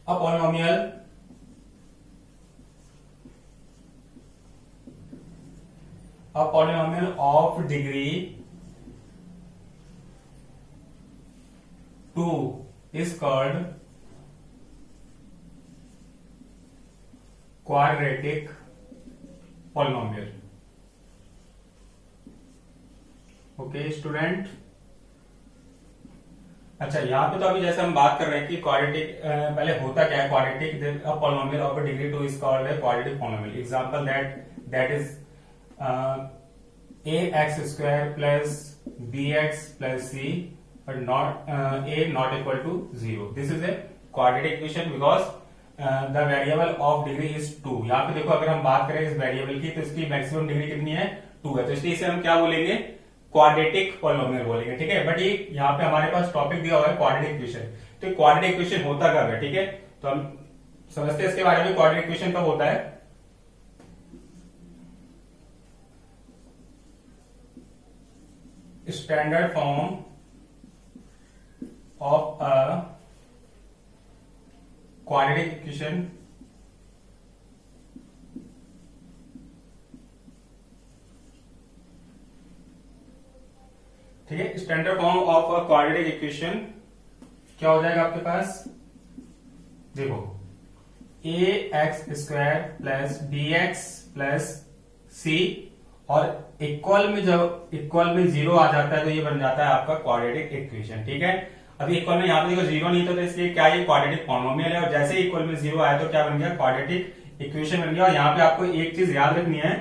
a polynomial of degree 2 is called quadratic polynomial. Okay student, अच्छा यहाँ पे तो अभी जैसे हम बात कर रहे हैं कि क्वाड्रेटिक पहले होता क्या है, quadratic polynomial of degree 2 is called है quadratic polynomial. Example that is ax square plus bx plus c but not a not equal to 0. This is a quadratic equation because the variable of degree is 2. यहाँ पे देखो अगर हम बात करें इस variable की तो इसकी मैक्सिमम डिग्री कितनी है 2 है, तो इसलिए इसे हम क्या बोलेंगे क्वाड्रेटिक पॉलिनोमियल बोलेंगे. ठीक है, बट ये यहाँ पे हमारे पास टॉपिक दिया हुआ है क्वाड्रेटिक इक्वेशन. तो क्वाड्रेटिक इक्वेशन होता कब है, ठीक है, तो हम समझते हैं इसके बारे में. क्वाड्रेटिक इक्वेशन कब होता है, standard form of a quadratic equation ठीक है. Standard form of a quadratic equation क्या हो जाएगा आपके पास, देखो a x square plus b x plus c और इक्वल में जब इक्वल में 0 आ जाता है तो ये बन जाता है आपका क्वाड्रेटिक इक्वेशन. ठीक है, अभी इक्वल में यहाँ पे देखो 0 नहीं था तो इसलिए क्या ये क्वाड्रेटिक पॉलिनोमियल है, और जैसे इक्वल में 0 आया तो क्या बन गया क्वाड्रेटिक इक्वेशन बन गया. और यहाँ पे आपको एक चीज याद रखनी है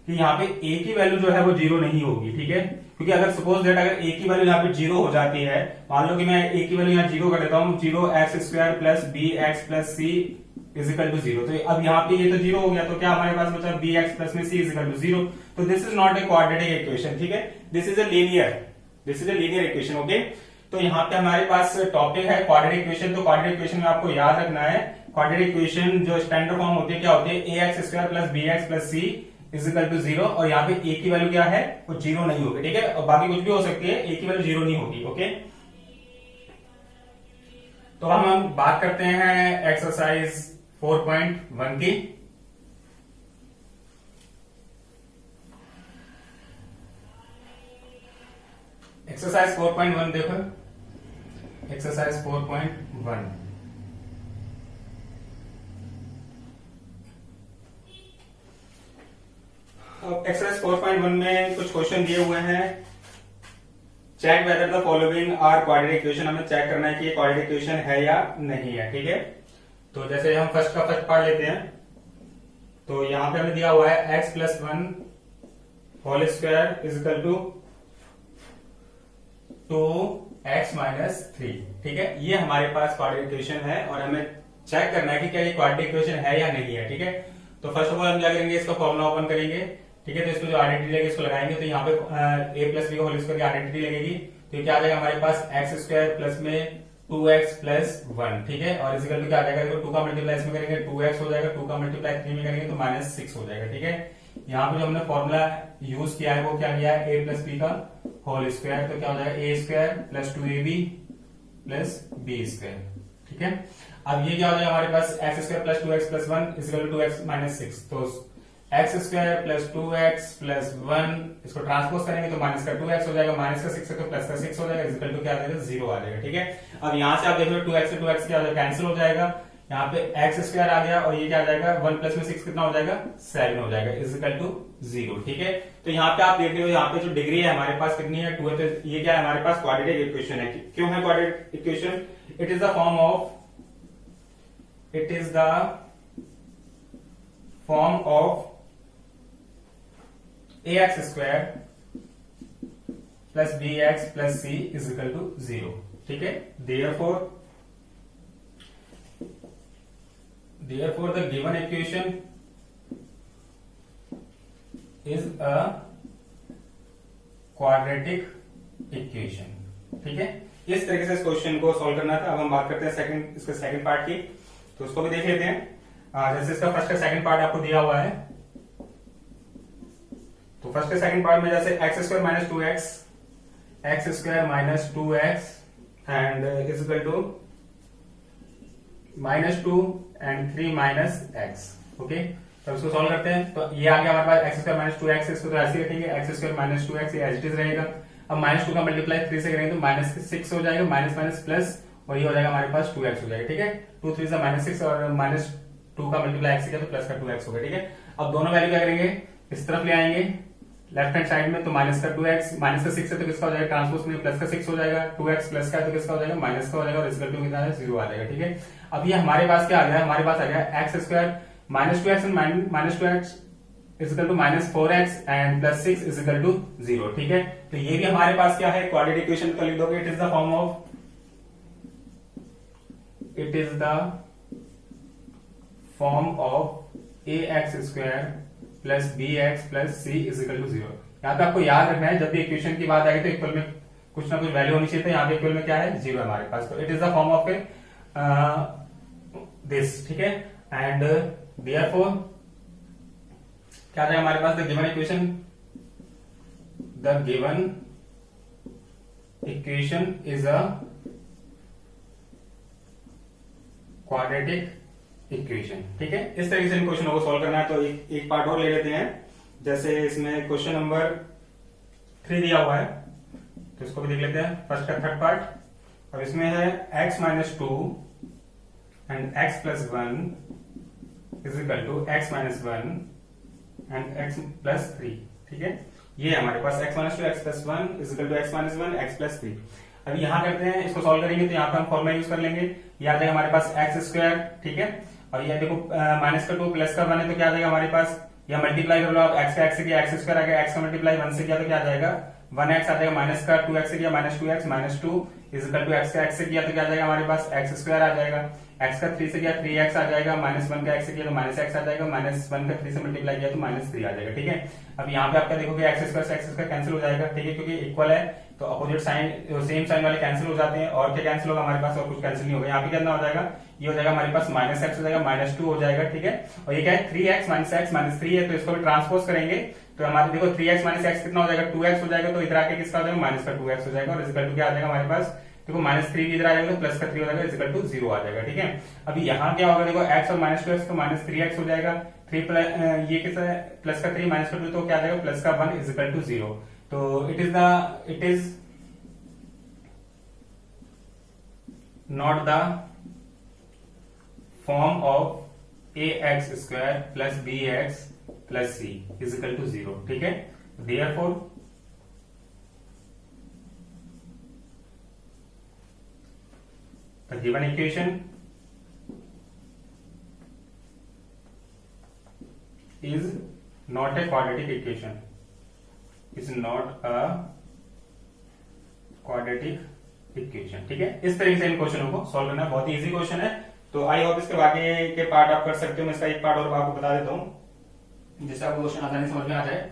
कि यहाँ पे ए की वैल्यू जो है वो 0 नहीं होगी. ठीक है, क्योंकि अगर सपोज दैट अगर ए की वैल्यू यहाँ पे 0 हो जाती है, मान लो कि मैं ए की वैल्यू यहाँ 0 कर देता हूँ, 0x square plus b x plus c equal to 0, तो अब यहाँ पे ये तो 0 हो गया, तो क्या हमारे पास बचा बी एक्स प्लस में सी इजिकल टू 0. तो this is not a quadratic equation. ठीक है, this is a linear equation. Okay, तो यहाँ पे हमारे पास टॉपिक है क्वाड्रेटिक इक्वेशन. तो क्वाड्रेटिक इक्वेशन में आपको याद रखना है क्वाड्रेटिक इक्वेशन जो स्टैंडर्ड फॉर्म होती है क्या होती है, a x square plus b x plus c equal to 0, और यहाँ पे ए की वैल्यू क्या है वो 0 नहीं होगी. ठीक है, और बाकी कुछ भी हो सकती है, ए की वैल्यू 0 नहीं होगी. ओके, तो हम बात करते हैं एक्सरसाइज 4.1 की. एक्सरसाइज 4.1 देखो, एक्सरसाइज 4.1 अब एक्सरसाइज 4.1 में कुछ क्वेश्चन दिए हुए हैं. Check whether the following are quadratic equation. हमें चेक करना है कि ये क्वाड्रेटिक इक्वेशन है या नहीं है. ठीक है, तो जैसे हम फर्स्ट पार्ट लेते हैं, तो यहां पे हमें दिया हुआ है x plus 1 whole square equal to 2x minus 3. ठीक है, ये हमारे पास क्वाड्रेटिक इक्वेशन है और हमें चेक करना है कि क्या ये क्वाड्रेटिक इक्वेशन है या नहीं है. ठीक है, तो फर्स्ट ऑफ ऑल हम क्या करेंगे, इसका फॉर्मूला ओपन करेंगे. ठीक है, तो इसको जो आइडेंटिटी लगेगी इसको लगाएंगे, तो यहाँ पे a plus b whole square की आइडेंटिटी लगेगी, तो ये क्या आ जाएगा हमारे पास एक्स स्क्वायर प्लस में 2x प्लस 1. ठीक है, और इजिकल टू क्या आ जाएगा, देखो 2 का मल्टीप्लाई इसमें करेंगे 2x हो जाएगा, 2 का मल्टीप्लाई 3 में करेंगे तो माइनस 6 हो जाएगा. ठीक है, यहाँ पे जो हमने फॉर्मूला यूज किया है वो क्या किया है, a प्लस बी का होल स्क्वायर, तो क्या हो जाएगा a square plus 2ab plus b square. ठीक है, अब ये क्या हो जाएगा हमारे पास x square plus 2x plus 1 equal to 2x minus 6, तो x square plus 2x plus 1 इसको ट्रांसपोज करेंगे तो माइनस का 2x हो जाएगा, माइनस का 6 है तो प्लस का 6 हो जाएगा, इजिकल टू क्या आ जाएगा 0 आ जाएगा. ठीक है, अब यहां से आप देख रहे हो 2x से 2x क्या हो जाएगा, कैंसिल हो जाएगा, यहाँ पे एक्स स्क्वायर आ गया और ये क्या आ जाएगा 1 प्लस में 6 कितना हो जाएगा 7 हो जाएगा, इजिकल टू 0. ठीक है, तो यहाँ पे आप देख रहे हो यहाँ पे जो डिग्री है हमारे पास कितनी है 2 है, तो ये क्या है हमारे पास क्वाड्रेटिक इक्वेशन है. क्यों है quadratic equation, it is the form of ax square plus b x plus c equal to 0. ठीक है, therefore the given equation is a quadratic equation. ठीक है, इस तरीके से इस क्वेश्चन को सॉल्व करना था. अब हम बात करते हैं इसके सेकंड पार्ट की, तो उसको भी देख लेते हैं. जैसे इसका फर्स्ट का सेकंड पार्ट आपको दिया हुआ है, तो फर्स्ट के सेकंड पार्ट में जैसे x square minus 2x, x square minus 2x and equal to -2 and 3 -x। Okay, तो इसको सॉल्व करते हैं। तो ये आ गया हमारे पास x² -2x, इसको तो ऐसे ही रखेंगे, x² -2x ये एज इट इज रहेगा। अब -2 का मल्टीप्लाई 3 से करेंगे तो -6 हो जाएगा, माइनस माइनस प्लस, और ये हो जाएगा हमारे पास 2x हो जाएगा। ठीक है, 2 3 -6 और -2 का मल्टीप्लाई x से किया तो प्लस का 2x हो गया। ठीक है, अब दोनों वैल्यू क्या करेंगे, इस तरफ ले आएंगे लेफ्ट हैंड साइड में, तो माइनस का 2x, माइनस का 6 है तो किसका हो जाएगा, ट्रांसपोज में प्लस का 6 हो जाएगा, 2x प्लस का है तो किसका हो जाएगा, माइनस का हो जाएगा, और रिजल्ट में कितना है, 0 आ जाएगा। ठीक है, अब ये हमारे पास क्या आ गया, हमारे पास आ गया x² -2x and -2x is equal to -4x and plus 6 is equal to 0। ठीक है, तो ये भी हमारे पास क्या है, क्वाड्रेटिक इक्वेशन का लिख दोगे, it is the form of, it is the form of ax² plus bx plus c is equal to 0। यहाँ पे आपको याद रखना है, जब भी इक्वेशन की बात आएगी तो इक्वल में कुछ ना कुछ वैल्यू होनी चाहिए, तो यहाँ पे इक्वल में क्या है, 0 है हमारे पास। तो it is the form of this. ठीक है, एंड देयरफॉर क्या है हमारे पास, the given equation, the given equation is a quadratic equation. ठीक है, इस तरीके से इन क्वेश्चनों को सॉल्व करना है। तो एक पार्ट और ले लेते हैं, जैसे इसमें क्वेश्चन नंबर 3 दिया हुआ है, तो इसको भी देख लेते हैं, फर्स्ट का थर्ड पार्ट। अब इसमें है x -2 and x + 1 is equal to x - 1 and x + 3। ठीक है, ये हमारे पास x - 2 x + 1 is equal to x - 1 x + 3। अब यहां करते हैं, इसको सॉल्व करेंगे तो यहाँ पे हम फॉर्मूला यूज कर लेंगे, ये आ जाएगा हमारे पास x²। ठीक है, और ये देखो -2 प्लस का 1 है तो क्या आ जाएगा हमारे पास, या मल्टीप्लाई कर लो आप, x का x से किया x² आ गया, x का मल्टीप्लाई 1 से किया तो क्या आ जाएगा, 1x आ जाएगा, माइनस का 2x से किया -2x, -2 is equal to x का x से किया तो क्या आ जाएगा हमारे पास, x² आ जाएगा, x का 3 से किया 3x आ जाएगा, -1 का x से किया तो -x आ जाएगा, -1 का 3 से मल्टीप्लाई किया तो -3 आ जाएगा। ठीक है, अब यहाँ पे आप क्या देखोगे, x² से x² कैंसिल हो जाएगा। ठीक है, क्योंकि इक्वल है तो अपोजिट साइन, सेम साइन वाले कैंसिल हो जाते हैं, और क्या कैंसिल होगा हमारे पास, और कुछ कैंसिल नहीं होगा। यहाँ पे कितना हो जाएगा, ये हो जाएगा हमारे पास -x हो जाएगा, -2 हो जाएगा। ठीक है, और ये क्या है, 3x - x - 3 है, तो इसको भी ट्रांसपोज करेंगे तो हमारे देखो 3x - x कितना हो जाएगा, 2x हो जाएगा, तो इधर आके किसका हो जाएगा, माइनस का 2x हो जाएगा, और इक्वल टू क्या आ जाएगा हमारे पास, देखो -3 भी इधर आ जाएगा तो प्लस का 3 हो जाएगा, इक्वल टू 0 आ जाएगा। ठीक है, अभी यहाँ क्या होगा, देखो x और -2x तो -3x हो जाएगा, 3 प्लस ये कितना है, प्लस का 3 माइनस का 2 तो क्या आ जाएगा, प्लस का 1 इक्वल टू 0। तो it is not the form of ax² plus bx plus c is equal to 0। ठीक है, therefore the given equation is not a quadratic equation, is not a quadratic equation. ठीक है, इस तरीके से इन क्वेश्चनों को सॉल्व करना, बहुत ही इजी क्वेश्चन है। तो आई होप इसके बाकी के पार्ट आप कर सकते हो। मैं इसका एक पार्ट और आपको बता देता हूं, जिससे आपको क्वेश्चन आसानी समझ में आ जाए।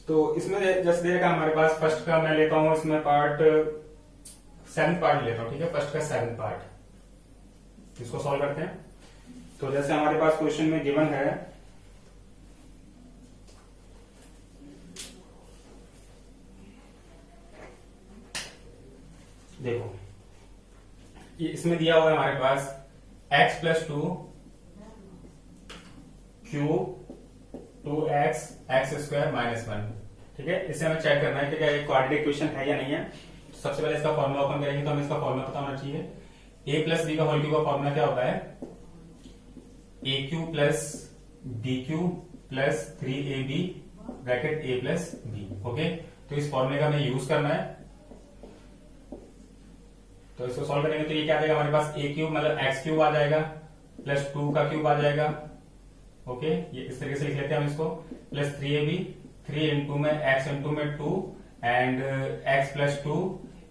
तो इसमें जैसे देखा हमारे पास फर्स्ट का मैं लेता हूं, इसमें पार्ट 7th पार्ट लेता हूं। ठीक है, फर्स्ट का 7th पार्ट, इसको सॉल्व करते हैं। तो जैसे हमारे पास क्वेश्चन में गिवन है, देखो ये इसमें दिया हुआ है हमारे पास x + 2 क्यूब 2x x² - 1। ठीक है, इसे हमें चेक करना है कि क्या ये क्वाड्रेटिक इक्वेशन है या नहीं है। तो सबसे पहले इसका फॉर्मूला ओपन करेंगे, तो हमें इसका फॉर्मूला पता होना चाहिए। a + b का होल क्यूब का फॉर्मूला क्या होता है, AQ + BQ + 3AB bracket A + B। Okay, तो इस फॉर्मूले का हमें यूज करना है। तो इसको सॉल्व करेंगे तो ये क्या आ जाएगा हमारे पास, A³ मतलब x³ आ जाएगा, प्लस 2 का क्यूब आ जाएगा। ओके, ये इस तरीके से लिख लेते हैं हम इसको, प्लस 3AB, 3 इंटू में x इंटू में 2 and x + 2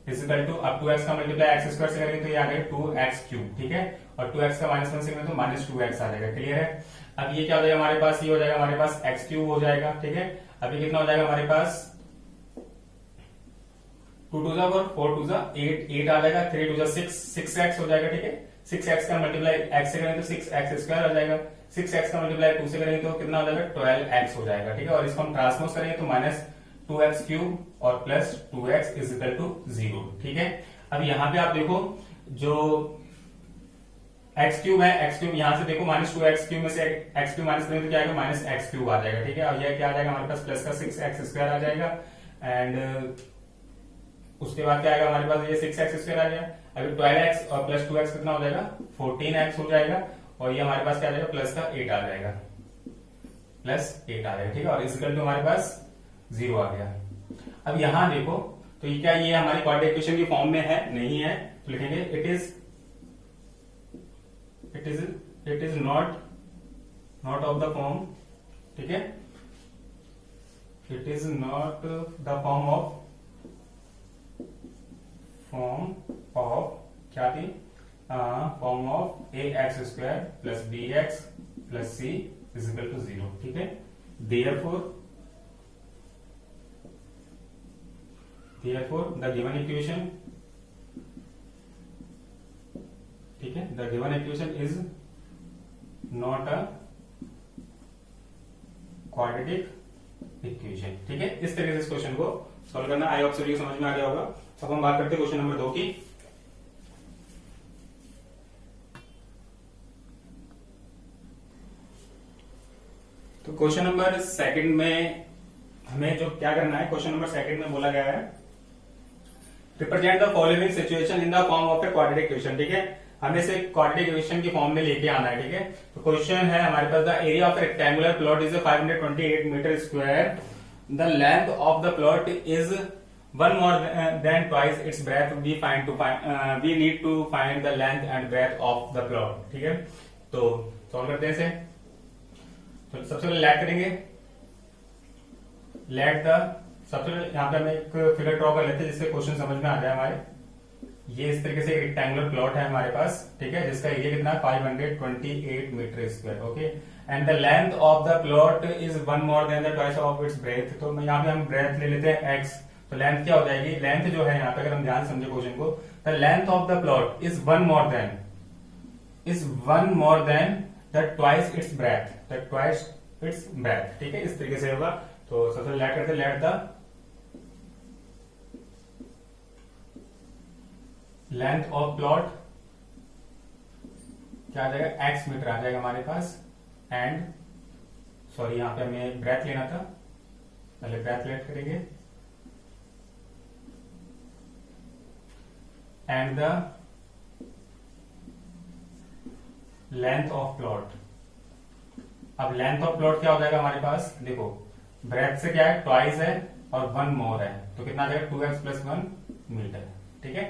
is equal to, अब 2x का मल्टीप्लाई x² से करेंगे तो ये आ गया 2x³। ठीक है, और 2x का -1 से करेंगे तो -2x आ जाएगा। क्लियर है, अब ये क्या हो जाएगा हमारे पास, ये हो जाएगा हमारे पास x³ हो जाएगा। ठीक है, अब ये कितना हो जाएगा हमारे पास, 2 2 4 4 2 8 8 आ जाएगा, 3 2 6 6x हो जाएगा। ठीक है, 6x का मल्टीप्लाई x से करेंगे तो 6x² आ जाएगा, 6x का मल्टीप्लाई 2 से करेंगे तो कितना हो जाएगा 12x हो जाएगा, ठीक है। और इसको हम ट्रांसपोज करेंगे तो -2x³ और +2x इज इक्वल टू 0, ठीक है। अब यहाँ पे आप देखो जो x³ है, x³ यहां से देखो -2x³ में से x³ माइनस करेंगे तो क्या आएगा -x³ आ जाएगा, ठीक है। और यह क्या आ जाएगा हमारे पास प्लस का 6x² आ जाएगा एंड उसके बाद क्या आएगा हमारे पास ये 6x² आ गया। अभी 12x और +2x कितना हो जाएगा 14x हो जाएगा और ये हमारे पास क्या आ जाएगा प्लस का 8 आ जाएगा, +8 आ जाएगा, ठीक है। और इस इक्वल टू हमारे पास 0 आ गया। अब यहां देखो तो ये क्या ये हमारी क्वाड्रेटिक इक्वेशन की फॉर्म में है, नहीं है, तो लिखेंगे it is not of the form, ठीक है। It is not the form of क्या थी form of ax² + bx + c is equal to 0, ठीक है। therefore the given equation, ठीक है, the given equation is not a quadratic equation, ठीक है। इस तरीके से इस क्वेश्चन को सॉल्व करना, आई होप सभी को समझ में आ गया होगा। अब हम बात करते हैं क्वेश्चन नंबर 2 की। तो क्वेश्चन नंबर 2 में हमें जो क्या करना है, क्वेश्चन नंबर 2 में बोला गया है represent the following situation in the form of A quadratic equation, ठीक है। हमें से क्वाड्रेटिक इक्वेशन की फॉर्म में लेके आना है, ठीक है। तो क्वेश्चन है हमारे पास the area of rectangular plot is 528 metre square, the length of the plot is 1 more than twice its breadth, we need to find the length and breadth of the plot, ठीक है। तो solve करते हैं इसे। तो सबसे पहले let करेंगे, सबसे पहले यहाँ पे हम एक फिगर ड्रॉ कर लेते हैं जिससे क्वेश्चन समझ में आ जाए हमारे। ये इस तरीके से एक रेक्टेंगुलर प्लॉट है हमारे पास, ठीक है, जिसका एरिया कितना है 528 metre square, okay. And the length of the plot is 1 more than the twice of its breadth, तो यहाँ पे हम ब्रेथ ले लेते हैं x, तो लेंथ क्या हो जाएगी, लेंथ जो है यहाँ पे अगर हम ध्यान समझे क्वेश्चन को, the length of the plot is 1 more than the twice its breath, ठीक है। इस तरीके से होगा। तो सबसे लेट करते let the length of plot क्या आ जाएगा x मीटर आ जाएगा हमारे पास, एंड सॉरी यहां पे हमें ब्रेथ लेना था, पहले ब्रेथ लेट करेंगे, and the length of plot. अब लेंथ ऑफ प्लॉट क्या हो जाएगा हमारे पास, देखो ब्रेथ से क्या है ट्वाइस है और 1 more है, तो कितना आ जाएगा 2x + 1 मीटर, ठीक है।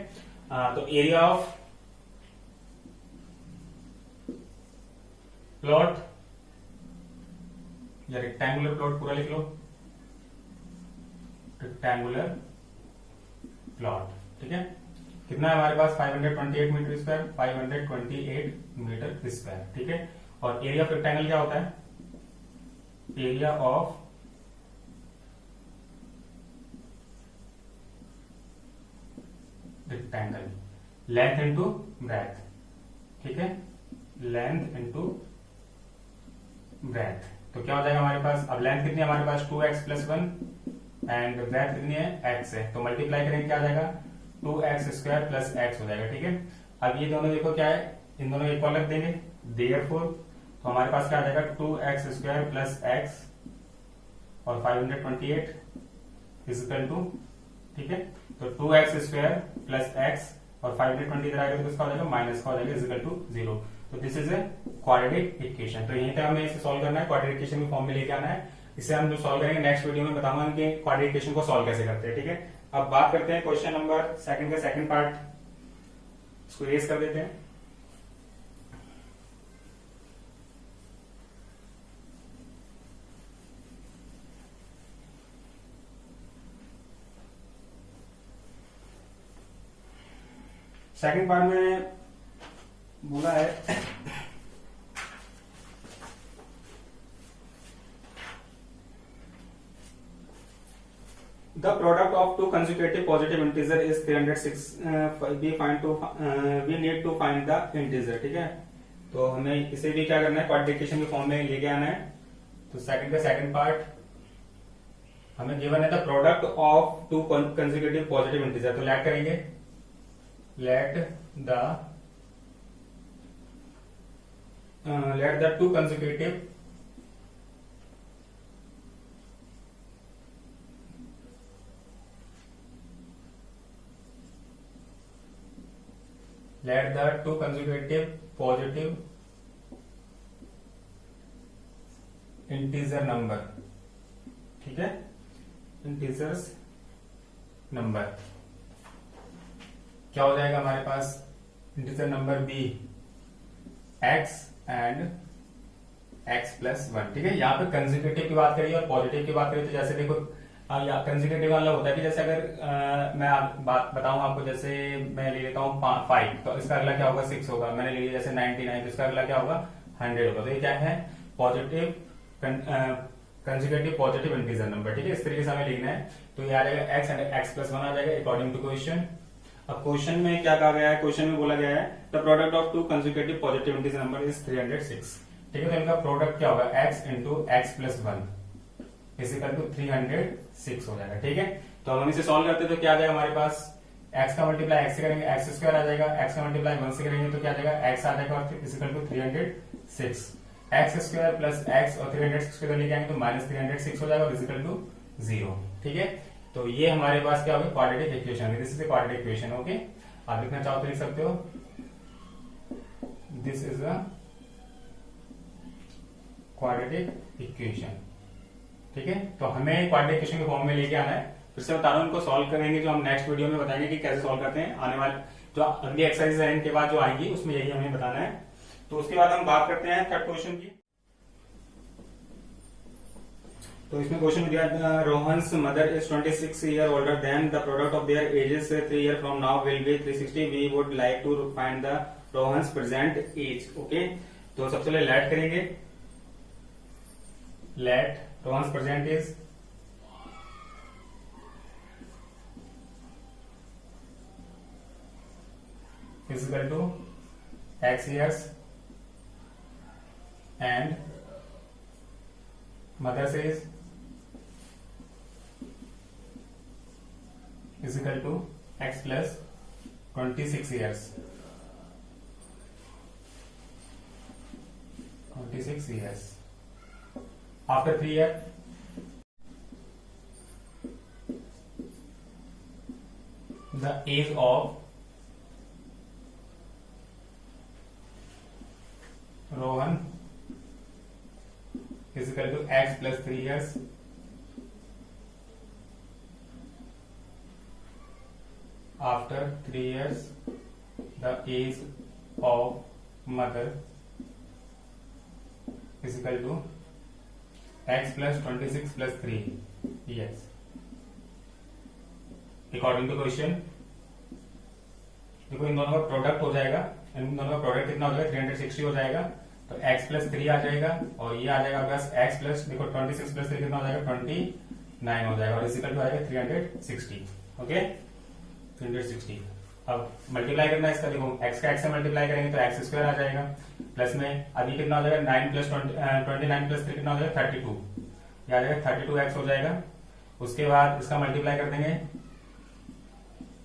तो एरिया ऑफ प्लॉट या रेक्टेंगुलर प्लॉट पूरा लिख लो, रेक्टेंगुलर प्लॉट, ठीक है। कितना है हमारे पास 528 मीटर स्क्वायर, 528 मीटर स्क्वायर, ठीक है। और एरिया ऑफ रेक्टेंगल क्या होता है, area of rectangle length into breadth, ठीक है, लेंथ इंटू ब्रेथ। तो क्या हो जाएगा हमारे पास, अब लेंथ कितनी है हमारे पास 2x + 1 एंड ब्रेथ कितनी है x है, तो मल्टीप्लाई करेंगे क्या आ जाएगा 2x² + x हो जाएगा, ठीक है। अब ये दोनों देखो क्या है, इन दोनों इक्वल रख देंगे, therefore तो हमारे पास क्या आ जाएगा 2x² + x और 528 इज इक्वल टू, ठीक है। तो 2x² + x और 520 इधर आएगा तो किसका हो जाएगा माइनस का हो जाएगा इज इक्वल टू 0। तो this is a quadratic equation. तो यहीं तक हमें इसे सॉल्व करना है, क्वाड्रेटिक इक्वेशन की फॉर्म में लेके आना है। इसे हम जो सॉल्व करेंगे नेक्स्ट वीडियो में बताऊंगा कि क्वाड्रेटिक इक्वेशन को सॉल्व कैसे करते हैं, ठीक है। अब बात करते हैं क्वेश्चन नंबर 2 का सेकंड पार्ट, इसको रेज कर देते हैं। सेकंड पार्ट में बोला है the product of two consecutive positive integer is 306 we need to find the integer. ठीक है, तो हमें इसे भी क्या करना है, क्वाड्रिकेशन के फॉर्म में लेके आना है। तो सेकंड का सेकंड पार्ट हमें गिवन है the product of two consecutive positive integer. तो लेट करेंगे, let the two consecutive positive integer number. ठीक है, इंटीजर्स नंबर क्या हो जाएगा हमारे पास, integer number be x and x plus 1। ठीक है, यहाँ पे कंसेक्यूटिव की बात करिए और पॉजिटिव की बात करिए तो जैसे देखो कंसेक्यूटिव वाला होता है कि जैसे अगर मैं बात बताऊं आपको, जैसे मैं ले लेता हूँ 5 तो इसका अगला क्या होगा 6 होगा। मैंने ले लिया जैसे 99 तो इसका अगला क्या होगा 100 होगा। तो ये क्या है, positive consecutive positive integer number. ठीक है, इस तरीके से हमें लिखना है। तो ये आ जाएगा x एंड x प्लस 1 आ जाएगा अकॉर्डिंग टू क्वेश्चन। अब क्वेश्चन में क्या कहा गया है, क्वेश्चन में बोला गया है the product of two consecutive positive integer number is 306। ठीक है, तो इनका प्रोडक्ट क्या होगा x into x plus 1 equal to 306 हो जाएगा। ठीक है, तो हम इसे सॉल्व करते हैं तो क्या आ जाएगा हमारे पास, x का मल्टीप्लाई x से करेंगे x स्क्वायर आ जाएगा, x का मल्टीप्लाई 1 से करेंगे तो क्या आ जाएगा x आ जाएगा और equal to 306। x square plus x और 306 को लेके आएंगे तो माइनस 306 हो जाएगा और इजिकल टू 0। ठीक है, तो ये हमारे पास क्या होगा, quadratic equation. This is quadratic equation. Okay, आप लिखना चाहो तो लिख सकते हो, this is a quadratic equation. ठीक है, तो हमें क्वाड्रेटिक इक्वेशन के फॉर्म में लेके आना है। फिर से बता रहा हूं, उनको सॉल्व करेंगे जो हम नेक्स्ट वीडियो में बताएंगे कि कैसे सॉल्व करते हैं। आने वाले जो अगली एक्सरसाइज है इनके बाद जो आएंगी उसमें यही हमें बताना है। तो उसके बाद हम बात करते हैं थर्ड क्वेश्चन की। तो इसमें क्वेश्चन दिया, Rohan's mother is 26 year older than the product of their ages 3 year from now will be 360। We would like to find the Rohan's present age. Okay, तो सबसे पहले लेट करेंगे, let Rohan's present age is equal to x years and mother's age is equal to x plus 26 years. 26 years. After 3 years, the age of Rohan is equal to x plus 3 years. After 3 years, the age of mother is equal to x plus 26 plus 3 years. According to question, देखो इन दोनों का product हो जाएगा, इन दोनों का product कितना हो जाएगा 360 हो जाएगा। तो x प्लस 3 आ जाएगा और ये आ जाएगा प्लस x प्लस, देखो 26 प्लस 3 कितना हो जाएगा 29 हो जाएगा और इजिकल टू आएगा 360। ओके, 360। अब मल्टीप्लाई करना है इसका, देखो x का x से मल्टीप्लाई करेंगे तो x स्क्वायर आ जाएगा, प्लस में अभी कितना हो जाएगा 9 प्लस 29 प्लस 3 कितना हो जाएगा 32, ये आ जाएगा 32x हो जाएगा। उसके बाद इसका मल्टीप्लाई कर देंगे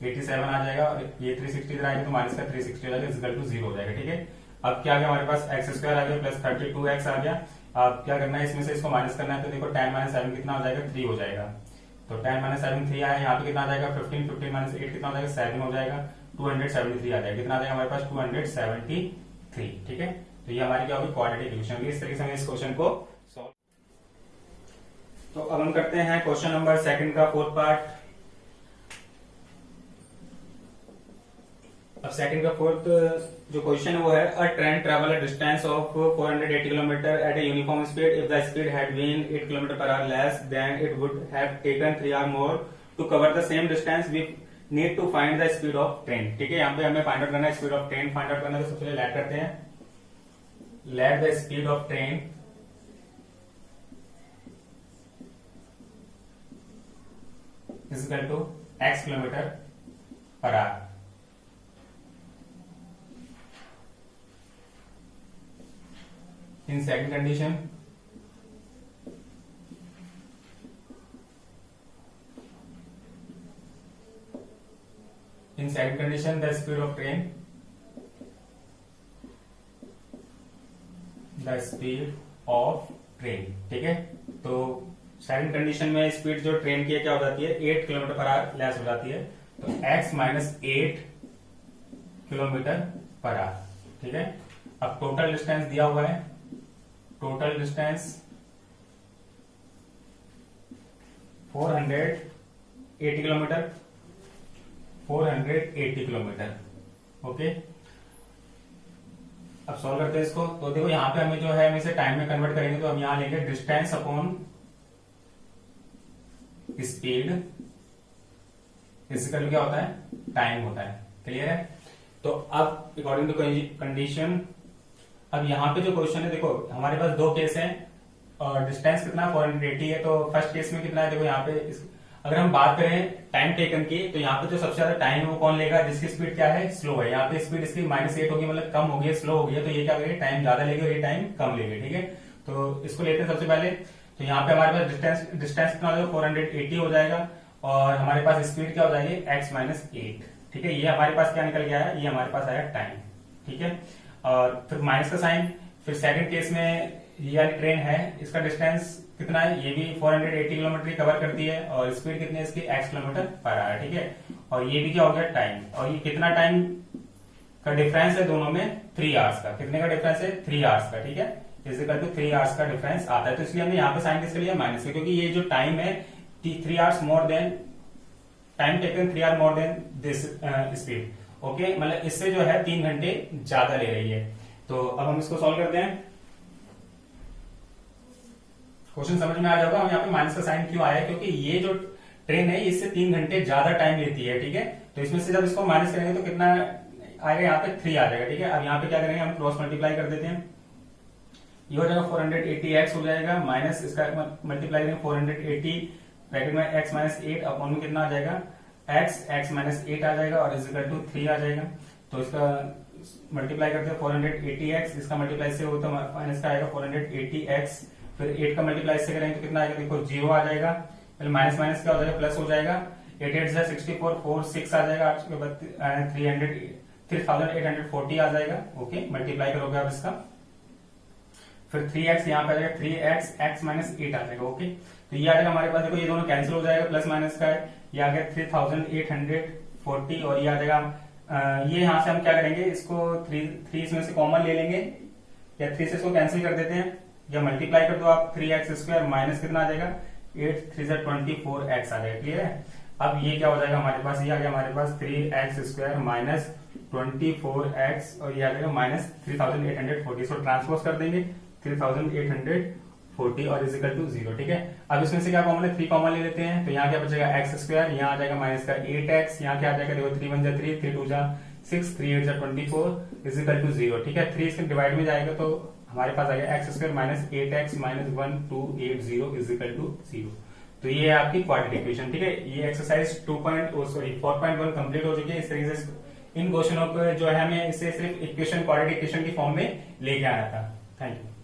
87 आ जाएगा और ये 360 इधर आएगा तो माइनस का 360 हो जाएगा, इक्वल टू 0 हो जाएगा। ठीक है, अब क्या आ गया हमारे पास एक्स स्क्वायर आ गया प्लस 32x आ गया। अब क्या करना है, इसमें से इसको माइनस करना है तो देखो 10 माइनस 7 कितना हो जाएगा 3 हो जाएगा। तो 10 माइनस 7 3 आया, यहाँ पे कितना आ जाएगा 15 माइनस 8 कितना हो जाएगा 7 हो जाएगा, 273 आ जाएगा। कितना आ जाएगा हमारे पास 273। ठीक है, तो ये हमारी क्या होगी क्वाड्रेटिक इक्वेशन होगी। इस तरीके से हम इस क्वेश्चन को सॉल्व। तो अब हम करते हैं क्वेश्चन नंबर सेकंड का फोर्थ पार्ट। अब सेकंड का फोर्थ जो क्वेश्चन है वो है a train travel a distance of 480 kilometre at a uniform speed. If the speed had been 8 kilometre per hour less than it would have taken 3 hour more to cover the same distance. We need to find the speed of train. ठीक है, यहाँ पे हमें find out करना है speed of train. Find out करना है तो सबसे पहले लेट करते हैं, let the speed of train is equal to x kilometre per hour. In second condition the speed of train, the speed of train, ठीक है। तो सेकंड कंडीशन में स्पीड जो ट्रेन की है क्या हो जाती है, 8 किलोमीटर पर आवर लेस हो जाती है, तो x minus 8 kilometre per our, ठीक है। अब टोटल डिस्टेंस दिया हुआ है, total distance 480 kilometre, 480 kilometre, okay. अब सॉल्व करते हैं इसको। तो देखो यहां पे हमें जो है, हम इसे टाइम में कन्वर्ट करेंगे तो हम यहां लेंगे डिस्टेंस अपॉन स्पीड इक्वल क्या होता है, टाइम होता है। क्लियर है। तो अब अकॉर्डिंग टू कंडीशन, अब यहां पे जो क्वेश्चन है, देखो हमारे पास दो केस हैं और डिस्टेंस कितना 480 है। तो फर्स्ट केस में कितना है, देखो यहाँ पे अगर हम बात करें टाइम टेकन की, तो यहाँ पे जो सबसे ज्यादा टाइम है वो कौन लेगा, जिसकी स्पीड क्या है, स्लो है। यहाँ पे स्पीड इसकी -8 होगी, मतलब कम होगी, स्लो होगी, तो ये क्या करेगी, टाइम ज्यादा लेगी और ये टाइम कम लेगी, ठीक है। तो इसको लेते हैं सबसे पहले। तो यहाँ पे हमारे पास डिस्टेंस कितना हो जाएगा, 480 हो जाएगा और हमारे पास स्पीड क्या हो जाएगी, x माइनस 8, ठीक है। ये हमारे पास क्या निकल गया है, ये हमारे पास आया टाइम, ठीक है। और फिर माइनस का साइन, फिर सेकंड केस में ये वाली ट्रेन है, इसका डिस्टेंस कितना है, ये भी 480 किलोमीटर कवर करती है और स्पीड कितनी है इसकी, x किलोमीटर पर आवर, ठीक है। और ये भी क्या हो गया, टाइम। और ये कितना टाइम का डिफरेंस है दोनों में, 3 आवर्स का। कितने का डिफरेंस है, 3 आवर्स का, ठीक है। इसे करके 3 आवर्स का डिफरेंस आता है, तो इसलिए हमने यहाँ पे साइन किसके लिए माइनस के, क्योंकि ये जो टाइम है 3 hours more than time taken 3 hour more than this speed, okay. मतलब इससे जो है 3 घंटे ज्यादा ले रही है। तो अब हम इसको सॉल्व करते हैं। क्वेश्चन समझ में आ जाएगा हम यहाँ पे माइनस का साइन क्यों आया है, क्योंकि ये जो ट्रेन है इससे 3 घंटे ज्यादा टाइम लेती है, ठीक है। तो इसमें से जब इसको माइनस करेंगे तो कितना आएगा, यहाँ पे 3 आ जाएगा, ठीक है। अब यहाँ पे क्या करेंगे, हम क्रॉस मल्टीप्लाई कर देते हैं। ये हो जाएगा 480x हो जाएगा, माइनस इसका मल्टीप्लाई करेंगे 480 ब्रैकेट में x माइनस 8 अपॉन में कितना आ जाएगा, x माइनस 8 आ जाएगा और इज इक्वल टू 3 आ जाएगा। तो इसका मल्टीप्लाई करते हैं 480x, इसका मल्टीप्लाई से हो तो माइनस का आएगा 480x, फिर 8 का मल्टीप्लाई से करेंगे तो कितना आएगा, देखो 0 आ जाएगा, फिर माइनस माइनस क्या हो जाएगा, प्लस हो जाएगा। 8 8 से 64, 4 6 आ जाएगा, 8 के बाद 3840 आ जाएगा, ओके। मल्टीप्लाई करोगे आप इसका, फिर 3x यहाँ पे आ जाएगा, 3x x माइनस 8 आ जाएगा, ओके। तो ये आ जाएगा हमारे पास, देखो ये दोनों कैंसिल हो जाएगा, प्लस माइनस का है, ये आ गया 3840 और ये आ जाएगा। ये यहाँ से हम क्या करेंगे, इसको 3 इसमें से कॉमन ले लेंगे, या 3 से इसको कैंसिल कर देते हैं, या मल्टीप्लाई कर दो आप 3x स्क्वायर माइनस कितना आ जाएगा, 8 3 से 24x आ जाएगा, क्लियर है। अब ये क्या हो जाएगा हमारे पास, ये आ गया हमारे पास 3x स्क्वायर माइनस 24x और ये आ जाएगा माइनस 3840। इसको ट्रांसपोज कर देंगे 3840 और इज इक्वल टू 0, ठीक है। अब इसमें से क्या कॉमन है, 3 कॉमन ले लेते हैं, तो यहाँ क्या बचेगा x स्क्वायर, यहाँ आ जाएगा माइनस का 8x, यहाँ क्या आ जाएगा, देखो 3 1 जा 3, 3 2 जा 6, 3 8 जा 24 इज इक्वल टू 0, ठीक है। 3 इसके डिवाइड में जाएगा तो हमारे पास आ गया x square minus 8x minus 1280 is equal to 0। तो ये है आपकी क्वाड्रेटिक इक्वेशन, ठीक है। ये एक्सरसाइज 4.1 कंप्लीट हो चुकी है। इस तरीके से इन क्वेश्चनों को जो है हमें इसे सिर्फ इक्वेशन क्वाड्रेटिक इक्वेशन की फॉर्म में लेके आना था। Thank you.